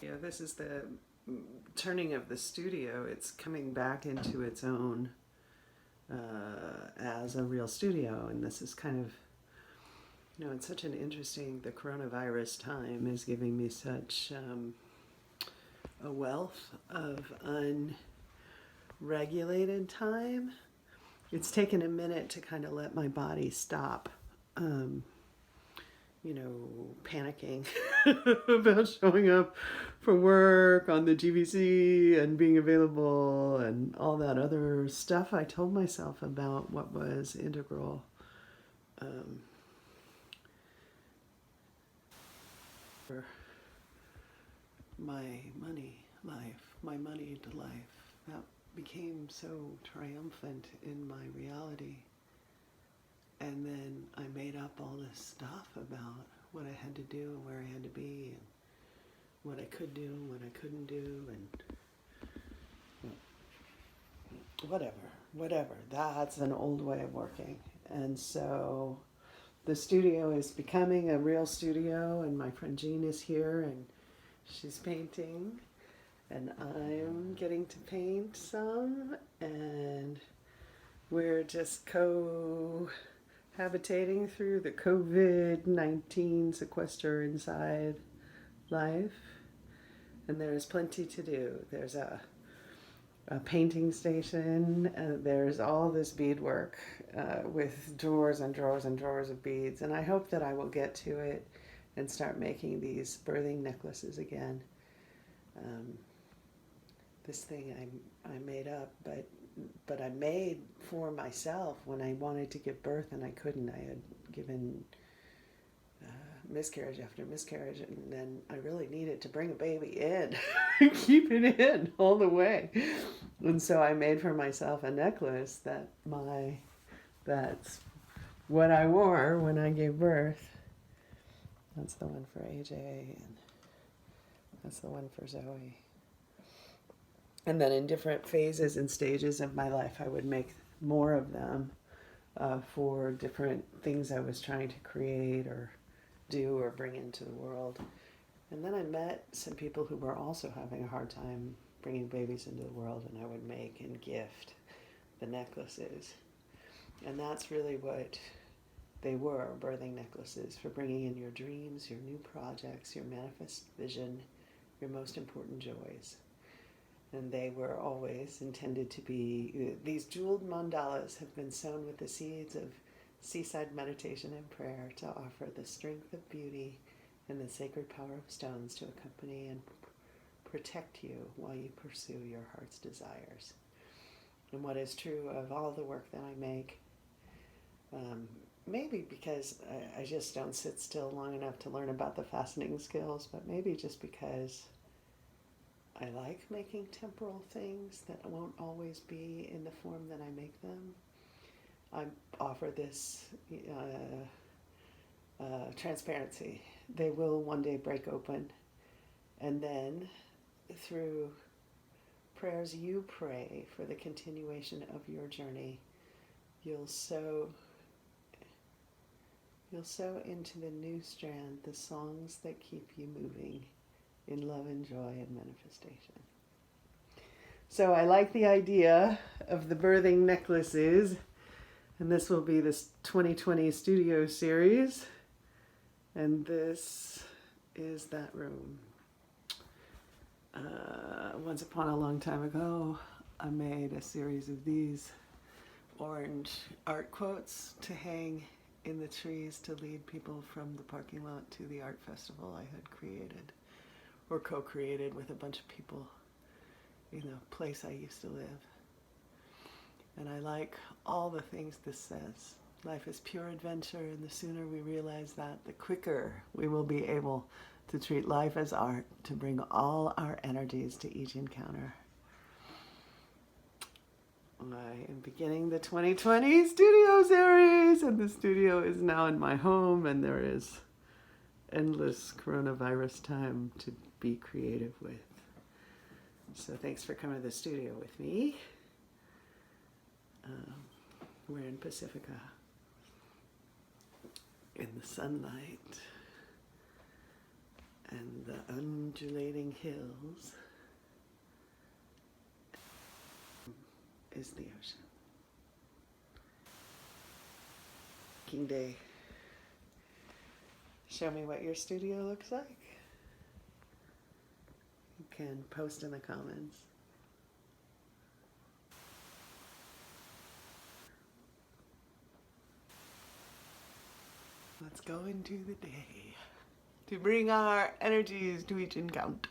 Yeah, this is the turning of the studio. It's coming back into its own as a real studio, and this is kind of, it's such an interesting, the coronavirus time is giving me such a wealth of unregulated time. It's taken a minute to kind of let my body stop, um, panicking about showing up for work on the GVC and being available and all that other stuff I told myself about what was integral. Um, for my my moneyed life, that became so triumphant in my reality. And then I made up all this stuff about what I had to do and where I had to be and what I could do and what I couldn't do and whatever. That's an old way of working. And so the studio is becoming a real studio, and my friend Jean is here and she's painting and I'm getting to paint some, and we're just cohabitating through the COVID-19 sequester inside life. And there's plenty to do. There's a painting station. There's all this beadwork with drawers and drawers and drawers of beads. And I hope that I will get to it and start making these birthing necklaces again. This thing I made up, but I made for myself when I wanted to give birth and I couldn't. I had given miscarriage after miscarriage, and then I really needed to bring a baby in, keep it in all the way. And so I made for myself a necklace that's what I wore when I gave birth. That's the one for AJ, and that's the one for Zoe. And then in different phases and stages of my life, I would make more of them for different things I was trying to create or do or bring into the world. And then I met some people who were also having a hard time bringing babies into the world, and I would make and gift the necklaces. And that's really what they were, birthing necklaces for bringing in your dreams, your new projects, your manifest vision, your most important joys. And they were always intended to be, these jeweled mandalas have been sown with the seeds of seaside meditation and prayer to offer the strength of beauty and the sacred power of stones to accompany and protect you while you pursue your heart's desires. And what is true of all the work that I make, maybe because I just don't sit still long enough to learn about the fastening skills, but maybe just because I like making temporal things that won't always be in the form that I make them. I offer this transparency. They will one day break open, and then through prayers you pray for the continuation of your journey, you'll sow into the new strand the songs that keep you moving in love and joy and manifestation. So I like the idea of the birthing necklaces, and this will be this 2020 studio series, and this is that room. Once upon a long time ago, I made a series of these orange art quotes to hang in the trees to lead people from the parking lot to the art festival I had created or co-created with a bunch of people in a place I used to live. And I like all the things this says. Life is pure adventure, and the sooner we realize that, the quicker we will be able to treat life as art, to bring all our energies to each encounter. I am beginning the 2020 studio series, and the studio is now in my home, and there is endless coronavirus time to be creative with. So thanks for coming to the studio with me. We're in Pacifica, in the sunlight and the undulating hills is the ocean. King Day. Show me what your studio looks like. You can post in the comments. Let's go into the day to bring our energies to each encounter.